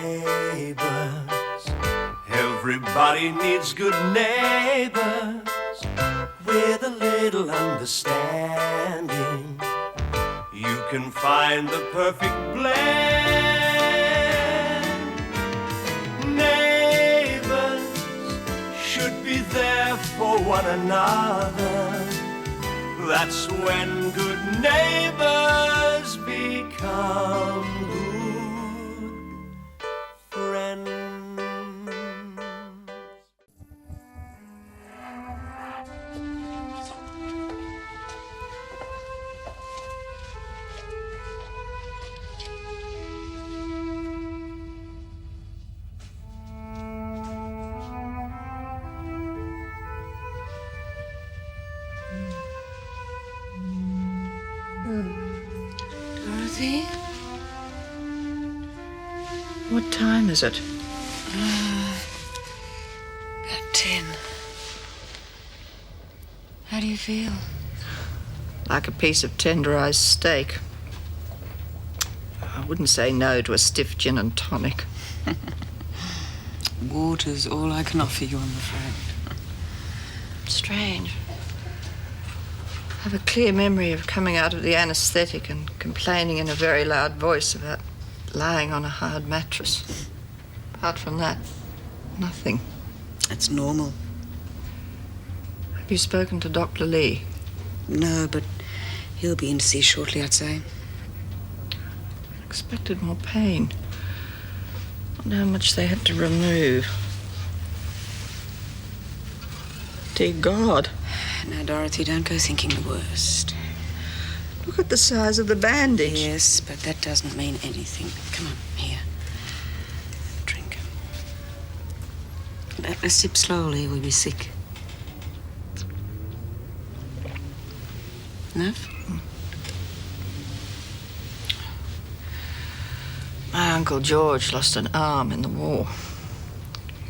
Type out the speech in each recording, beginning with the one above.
Neighbours, everybody needs good neighbours with a little understanding. You can find the perfect blend. Neighbours should be there for one another. That's when good neighbours become good friends. Dorothy? What time is it? About 10. How do you feel? Like a piece of tenderized steak. I wouldn't say no to a stiff gin and tonic. Water's all I can offer you, I'm afraid. Strange. I have a clear memory of coming out of the anaesthetic and complaining in a very loud voice about lying on a hard mattress. Apart from that, nothing. It's normal. Have you spoken to Dr. Lee? No, but he'll be in to see shortly, I'd say. I expected more pain. I wonder how much they had to remove. Dear God. Now, Dorothy, don't go thinking the worst. Look at the size of the bandage. Yes, but that doesn't mean anything. Come on, here. Drink. A sip slowly, we'll be sick. Enough? My Uncle George lost an arm in the war.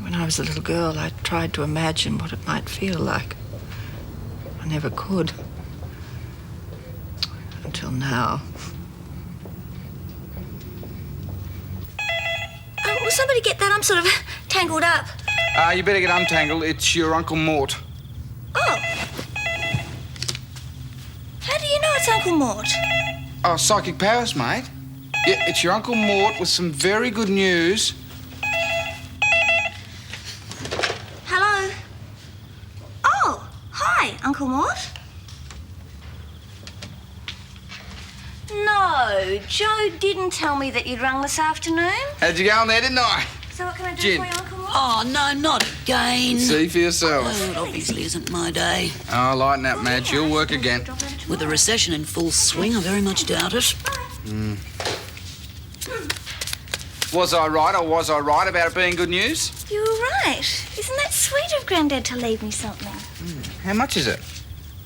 When I was a little girl, I tried to imagine what it might feel like. I never could. Until now. Will somebody get that? I'm sort of tangled up. You better get untangled. It's your Uncle Mort. Oh. How do you know it's Uncle Mort? Oh, psychic powers, mate. Yeah, it's your Uncle Mort with some very good news. Hello? Oh, hi, Uncle Mort. No, Joe didn't tell me that you'd rung this afternoon. How'd you go on there, didn't I? So what can I do Gin. for you, Uncle Mort? Oh, no, not again. See for yourself. Oh, it obviously isn't my day. Oh, lighten up, Madge. You'll work again. With the recession in full swing, I very much doubt it. Was I right or was I right about it being good news? You were right. Isn't that sweet of Grandad to leave me something? How much is it?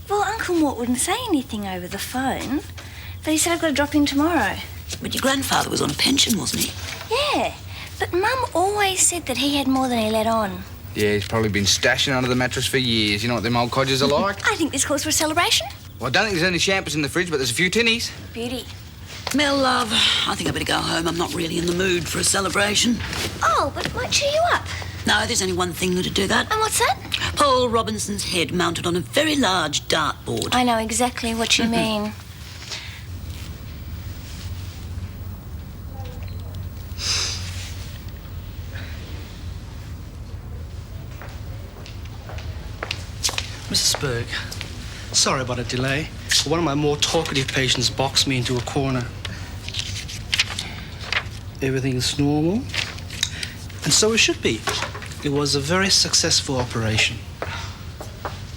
Well, Uncle Mort wouldn't say anything over the phone, but he said I've got to drop in tomorrow. But your grandfather was on a pension, wasn't he? Yeah, but Mum always said that he had more than he let on. Yeah, he's probably been stashing under the mattress for years. You know what them old codgers are like? I think this calls for a celebration. Well, I don't think there's any champers in the fridge, but there's a few tinnies. Beauty. Mel, love, I think I better go home. I'm not really in the mood for a celebration. Oh, but it might cheer you up. No, there's only one thing that'd do that. And what's that? Paul Robinson's head mounted on a very large dartboard. I know exactly what you mean. Mrs. Burke, sorry about the delay. One of my more talkative patients boxed me into a corner. Everything's normal, and so it should be. It was a very successful operation.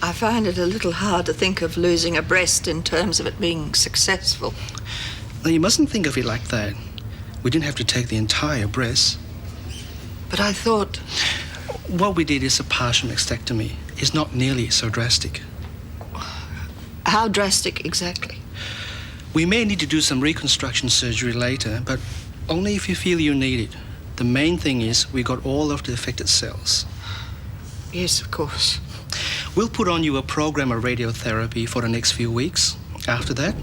I find it a little hard to think of losing a breast in terms of it being successful. Now, you mustn't think of it like that. We didn't have to take the entire breast. But I thought... What we did is a partial mastectomy. It's not nearly so drastic. How drastic exactly? We may need to do some reconstruction surgery later, but only if you feel you need it. The main thing is we got all of the affected cells. Yes, of course. We'll put on you a program of radiotherapy for the next few weeks. After that,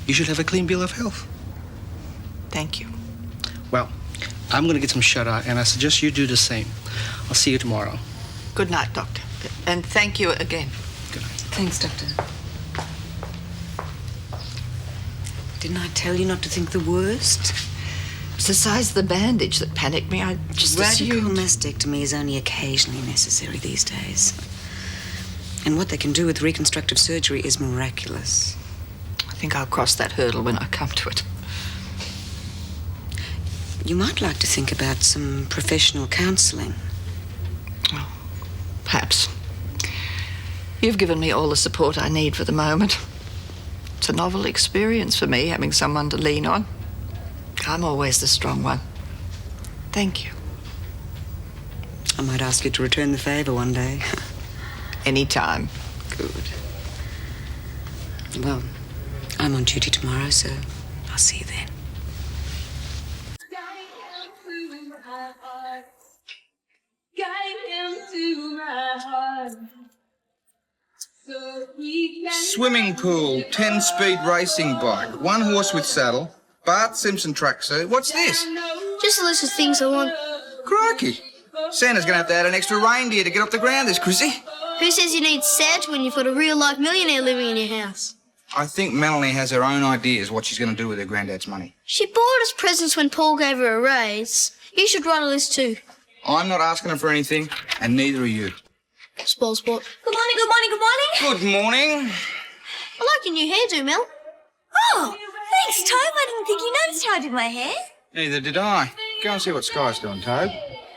you should have a clean bill of health. Thank you. Well, I'm going to get some shut-eye, and I suggest you do the same. I'll see you tomorrow. Good night, Doctor. And thank you again. Good night. Thanks, Doctor. Didn't I tell you not to think the worst? It's the size of the bandage that panicked me. I just Radical assumed... mastectomy is only occasionally necessary these days. And what they can do with reconstructive surgery is miraculous. I think I'll cross that hurdle when I come to it. You might like to think about some professional counselling. Oh, perhaps. You've given me all the support I need for the moment. It's a novel experience for me, having someone to lean on. I'm always the strong one. Thank you. I might ask you to return the favour one day. Anytime. Good. Well, I'm on duty tomorrow, so I'll see you then. Swimming pool, 10-speed racing bike, 1 horse with saddle, Bart Simpson tracksuit. What's this? Just a list of things I want. Crikey. Santa's going to add an extra reindeer to get off the ground this, Chrissy. Who says you need Santa when you've got a real-life millionaire living in your house? I think Melanie has her own ideas what she's going to do with her granddad's money. She bought us presents when Paul gave her a raise. You should write a list too. I'm not asking her for anything, and neither are you. Spoil sport. Good morning, good morning, good morning. Good morning. I like your new hairdo, Mel. Oh, thanks, Toby. I didn't think you noticed how I did my hair. Neither did I. Go and see what Sky's doing, Tobe.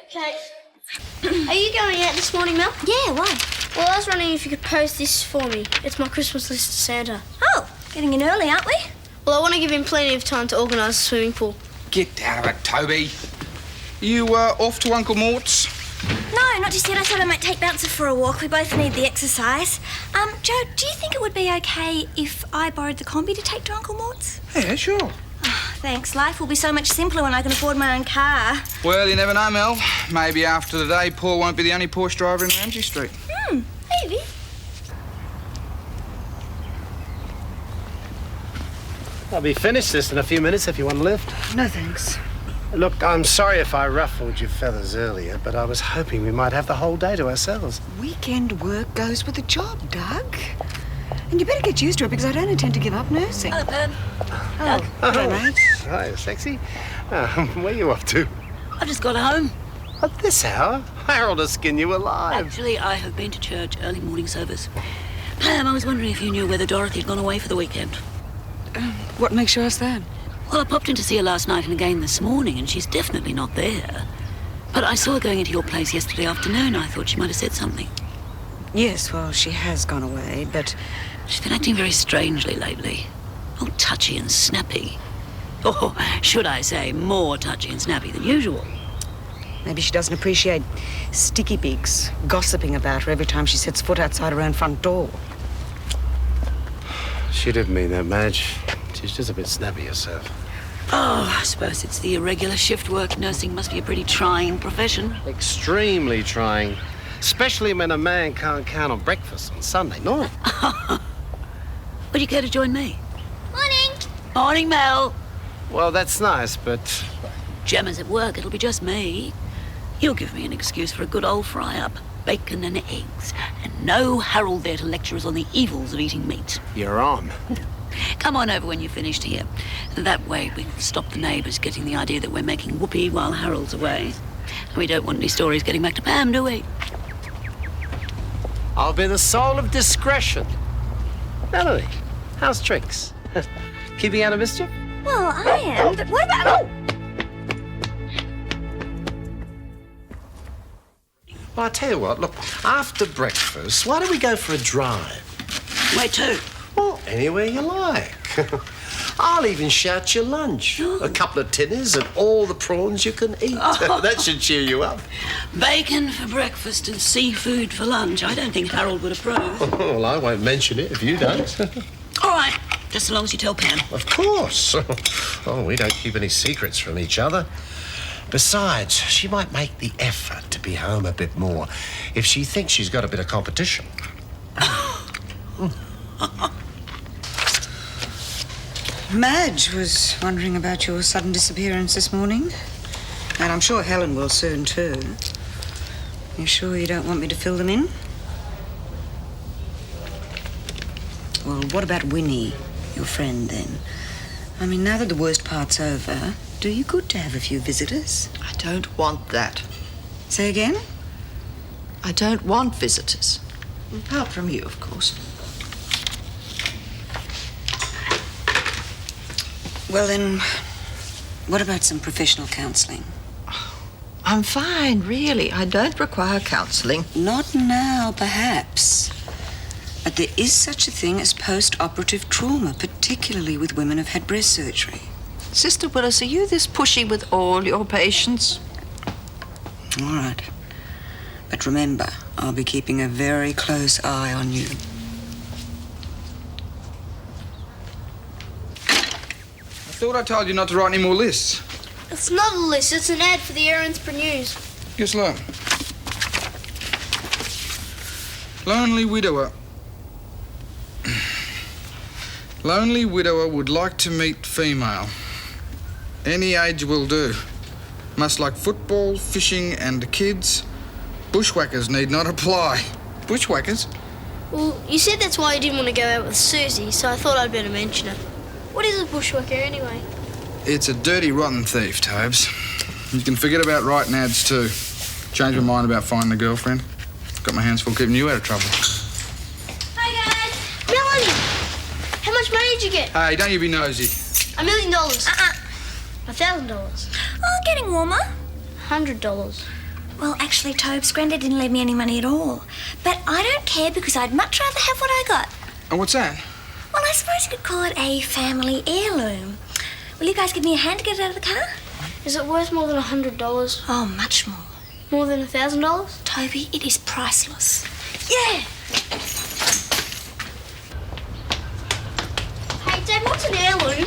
Okay. Are you going out this morning, Mel? Yeah, why? Well, I was wondering if you could post this for me. It's my Christmas list to Santa. Oh, getting in early, aren't we? Well, I want to give him plenty of time to organise the swimming pool. Get out of it, Toby. You off to Uncle Mort's? No, not just yet. I thought I might take Bouncer for a walk. We both need the exercise. Joe, do you think it would be okay if I borrowed the combi to take to Uncle Mort's? Yeah, sure. Oh, thanks. Life will be so much simpler when I can afford my own car. Well, you never know, Mel. Maybe after today, Paul won't be the only Porsche driver in Ramsay Street. Maybe. I'll be finished this in a few minutes if you want a lift. No, thanks. Look, I'm sorry if I ruffled your feathers earlier, but I was hoping we might have the whole day to ourselves. Weekend work goes with the job, Doug. And you better get used to it because I don't intend to give up nursing. Hello, Pam. Oh, hello, mate. Hi, sexy. Where are you off to? I've just got home. At this hour? Harold will skin you alive. Actually, I have been to church, early morning service. Pam, I was wondering if you knew whether Dorothy had gone away for the weekend. What makes you ask that? Well, I popped in to see her last night and again this morning, and she's definitely not there. But I saw her going into your place yesterday afternoon. I thought she might have said something. Yes, well, she has gone away, but... She's been acting very strangely lately. Oh, touchy and snappy. Or should I say, more touchy and snappy than usual. Maybe she doesn't appreciate sticky beaks gossiping about her every time she sets foot outside her own front door. She didn't mean that, Madge. She's just a bit snappy herself. Oh, I suppose it's the irregular shift work. Nursing must be a pretty trying profession. Extremely trying. Especially when a man can't count on breakfast on Sunday morning. Would you care to join me? Morning. Morning, Mel. Well, that's nice, but... Gemma's at work. It'll be just me. He'll give me an excuse for a good old fry-up. Bacon and eggs. And no Harold there to lecture us on the evils of eating meat. You're on. Come on over when you're finished here. That way we can stop the neighbours getting the idea that we're making whoopee while Harold's away. And we don't want any stories getting back to Pam, do we? I'll be the soul of discretion. Melanie, how's tricks? Keeping out of mischief? Well, I am, but what about... Well, I tell you what, look, after breakfast, why don't we go for a drive? Where to? Well, anywhere you like. I'll even shout you lunch. A couple of tinners and all the prawns you can eat. That should cheer you up. Bacon for breakfast and seafood for lunch. I don't think Harold would approve. Well, I won't mention it if you don't. All right, just so long as you tell Pam. Of course. Oh, we don't keep any secrets from each other. Besides, she might make the effort to be home a bit more if she thinks she's got a bit of competition. Madge was wondering about your sudden disappearance this morning. And I'm sure Helen will soon, too. You sure you don't want me to fill them in? Well, what about Winnie, your friend, then? I mean, now that the worst part's over, do you good to have a few visitors? I don't want that. Say again? I don't want visitors. Apart from you, of course. Well, then, what about some professional counselling? I'm fine, really. I don't require counselling. Not now, perhaps. But there is such a thing as post-operative trauma, particularly with women who've had breast surgery. Sister Willis, are you this pushy with all your patients? All right. But remember, I'll be keeping a very close eye on you. I thought I told you not to write any more lists. It's not a list, it's an ad for the Aaronspur News. Guess what? Lonely widower. Lonely widower would like to meet female. Any age will do. Must like football, fishing and kids. Bushwhackers need not apply. Bushwhackers? Well, you said that's why you didn't want to go out with Susie, so I thought I'd better mention it. What is a bushwhacker anyway? It's a dirty, rotten thief, Tobes. You can forget about writing ads too. Changed my mind about finding a girlfriend. Got my hands full keeping you out of trouble. Hi, guys. Melanie! How much money did you get? Hey, don't you be nosy. $1 million. $1,000. Oh, getting warmer. $100. Well, actually, Tobes, Grandad didn't leave me any money at all. But I don't care because I'd much rather have what I got. And what's that? Well, I suppose you could call it a family heirloom. Will you guys give me a hand to get it out of the car? Is it worth more than $100? Oh, much more. More than $1,000? Toby, it is priceless. Yeah! Hey, Dad, what's an heirloom?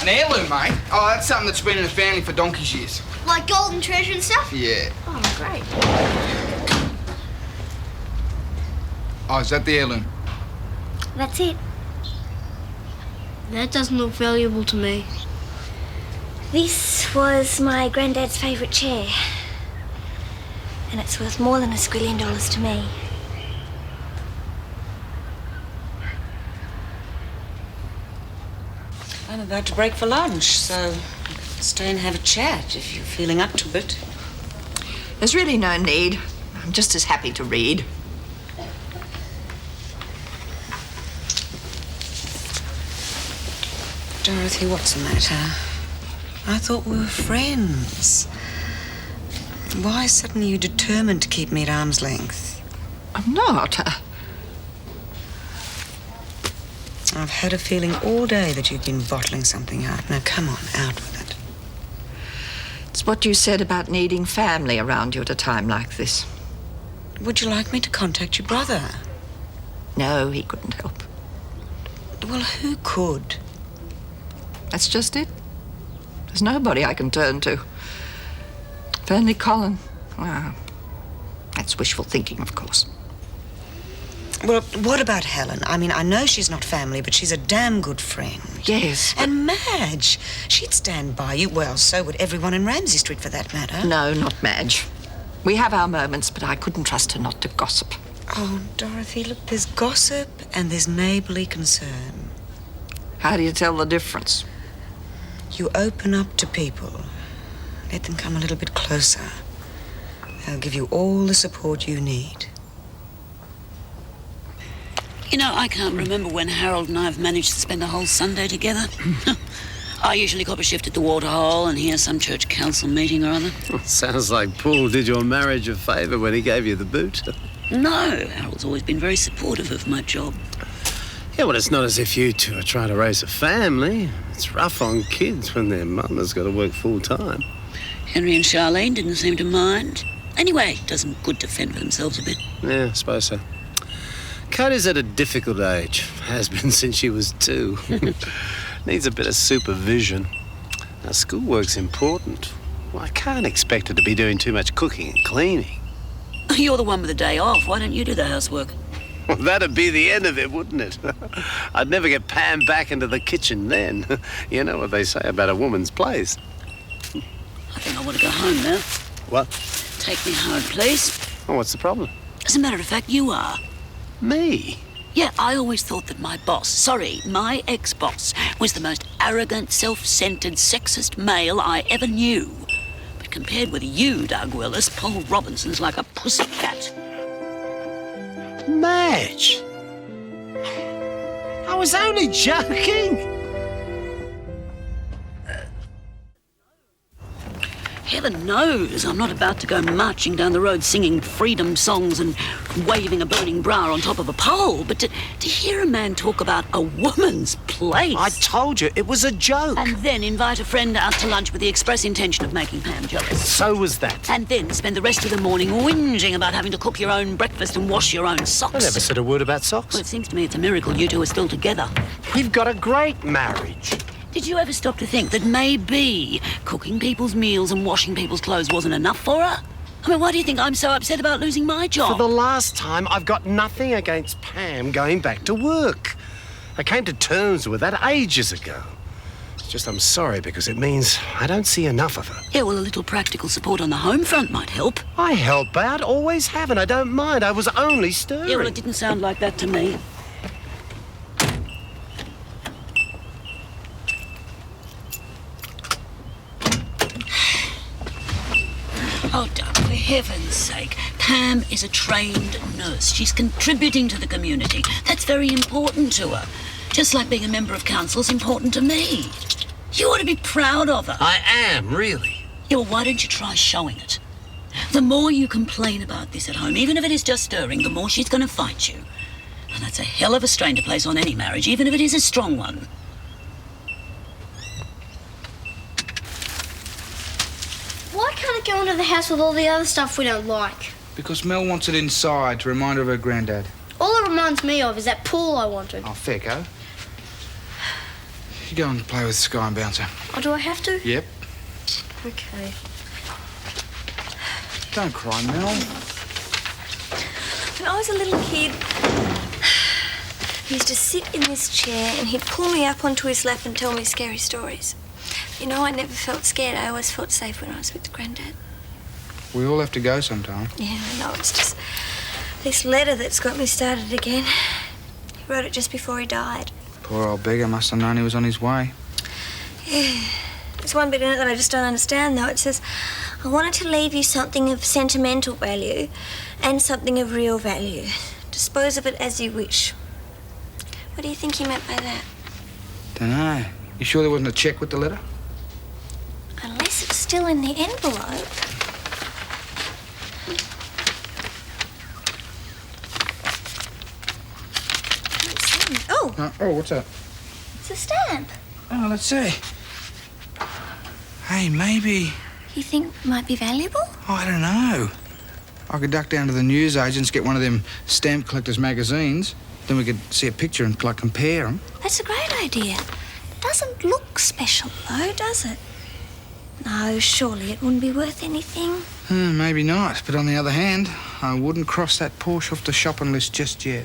An heirloom, mate? Oh, that's something that's been in the family for donkey's years. Like golden treasure and stuff? Yeah. Oh, great. Oh, is that the heirloom? That's it. That doesn't look valuable to me. This was my granddad's favourite chair. And it's worth more than $1 squillion to me. I'm about to break for lunch, so stay and have a chat if you're feeling up to it. There's really no need. I'm just as happy to read. Dorothy, what's the matter? I thought we were friends. Why suddenly are you determined to keep me at arm's length? I'm not. I've had a feeling all day that you've been bottling something up. Now, come on, out with it. It's what you said about needing family around you at a time like this. Would you like me to contact your brother? No, he couldn't help. Well, who could? That's just it. There's nobody I can turn to. If only Colin. Well, that's wishful thinking, of course. Well, what about Helen? I mean, I know she's not family, but she's a damn good friend. Yes. And Madge, she'd stand by you. Well, so would everyone in Ramsay Street, for that matter. No, not Madge. We have our moments, but I couldn't trust her not to gossip. Oh, Dorothy, look, there's gossip and there's neighbourly concern. How do you tell the difference? You open up to people. Let them come a little bit closer. They'll give you all the support you need. You know, I can't remember when Harold and I have managed to spend a whole Sunday together. I usually cop a shift at the Waterhole and hear some church council meeting or other. Sounds like Paul did your marriage a favour when he gave you the boot. No, Harold's always been very supportive of my job. Yeah, well, it's not as if you two are trying to raise a family. It's rough on kids when their mother's got to work full-time. Henry and Charlene didn't seem to mind. Anyway, it does them good to fend for themselves a bit. Yeah, I suppose so. Cody's at a difficult age. Has been since she was 2. Needs a bit of supervision. Now, schoolwork's important. Well, I can't expect her to be doing too much cooking and cleaning. You're the one with the day off. Why don't you do the housework? Well, that'd be the end of it, wouldn't it? I'd never get Pam back into the kitchen then. You know what they say about a woman's place. I think I want to go home now. What? Take me home, please. Oh, what's the problem? As a matter of fact, you are. Me? Yeah, I always thought that my ex-boss, was the most arrogant, self-centered, sexist male I ever knew. But compared with you, Doug Willis, Paul Robinson's like a pussycat. Madge! I was only joking. Heaven knows I'm not about to go marching down the road singing freedom songs and waving a burning bra on top of a pole, but to hear a man talk about a woman's place... I told you, it was a joke. And then invite a friend out to lunch with the express intention of making Pam jealous. So was that. And then spend the rest of the morning whinging about having to cook your own breakfast and wash your own socks. I never said a word about socks. Well, it seems to me it's a miracle you two are still together. We've got a great marriage. Did you ever stop to think that maybe cooking people's meals and washing people's clothes wasn't enough for her? I mean, why do you think I'm so upset about losing my job? For the last time, I've got nothing against Pam going back to work. I came to terms with that ages ago. It's just I'm sorry because it means I don't see enough of her. Yeah, well, a little practical support on the home front might help. I help out, always have, and I don't mind. I was only stirring. Yeah, well, it didn't sound like that to me. Oh, Doug, for heaven's sake. Pam is a trained nurse. She's contributing to the community. That's very important to her. Just like being a member of council's important to me. You ought to be proud of her. I am, really. Yeah, well, why don't you try showing it? The more you complain about this at home, even if it is just stirring, the more she's going to fight you. And that's a hell of a strain to place on any marriage, even if it is a strong one. Why can't it go into the house with all the other stuff we don't like? Because Mel wants it inside to remind her of her granddad. All it reminds me of is that pool I wanted. Oh, fair go. You go and play with Sky and Bouncer. Oh, do I have to? Yep. Okay. Don't cry, Mel. When I was a little kid, he used to sit in this chair and he'd pull me up onto his lap and tell me scary stories. You know, I never felt scared. I always felt safe when I was with Granddad. We all have to go sometime. Yeah, I know. It's just this letter that's got me started again. He wrote it just before he died. Poor old beggar must have known he was on his way. Yeah. There's one bit in it that I just don't understand, though. It says, I wanted to leave you something of sentimental value and something of real value. Dispose of it as you wish. What do you think he meant by that? Dunno. You sure there wasn't a cheque with the letter? Unless it's still in the envelope. Oh, what's that? It's a stamp. Oh, let's see. Hey, maybe... You think it might be valuable? Oh, I don't know. I could duck down to the newsagents, get one of them stamp collectors' magazines. Then we could see a picture and, like, compare them. That's a great idea. It doesn't look special, though, does it? No, surely it wouldn't be worth anything. Maybe not. But on the other hand, I wouldn't cross that Porsche off the shopping list just yet.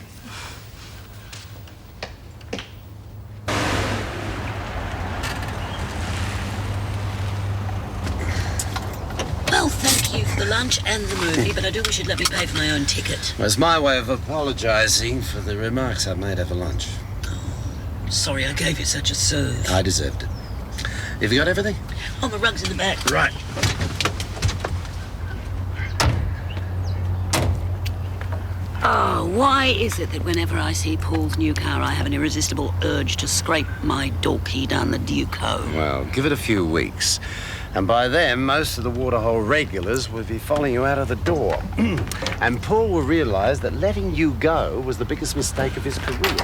Well, thank you for the lunch and the movie, but I do wish you'd let me pay for my own ticket. Well, it's my way of apologising for the remarks I made over lunch. Sorry I gave you such a serve. I deserved it. Have you got everything? Oh, my rug's in the back. Right. Oh, why is it that whenever I see Paul's new car, I have an irresistible urge to scrape my door key down the Duco? Well, give it a few weeks. And by then, most of the waterhole regulars will be following you out of the door. And Paul will realise that letting you go was the biggest mistake of his career.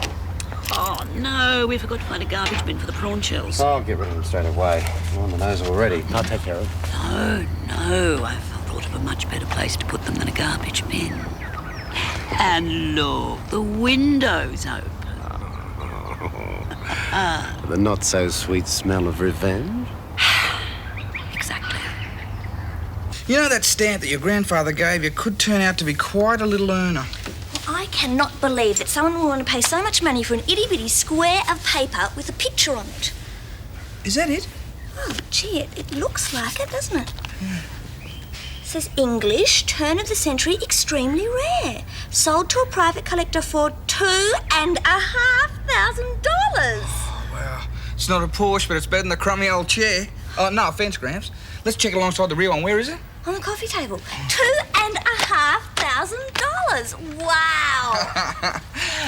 Oh, no, we forgot to find a garbage bin for the prawn shells. I'll get rid of them straight away. I'm on the nose already. I'll take care of them. No, I've thought of a much better place to put them than a garbage bin. And look, the window's open. The not-so-sweet smell of revenge? Exactly. You know that stamp that your grandfather gave you could turn out to be quite a little earner. Well, I cannot believe that someone will want to pay so much money for an itty-bitty square of paper with a picture on it. Is that it? Oh, gee, it looks like it, doesn't it? Yeah. It says English, turn of the century, extremely rare. Sold to a private collector for $2,500. Oh, wow. It's not a Porsche, but it's better than the crummy old chair. Oh, no offence, Gramps. Let's check it alongside the real one. Where is it? On the coffee table. $2,500. Wow.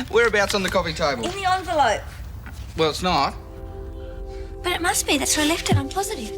Whereabouts on the coffee table? In the envelope. Well, it's not. But it must be. That's where I left it. I'm positive.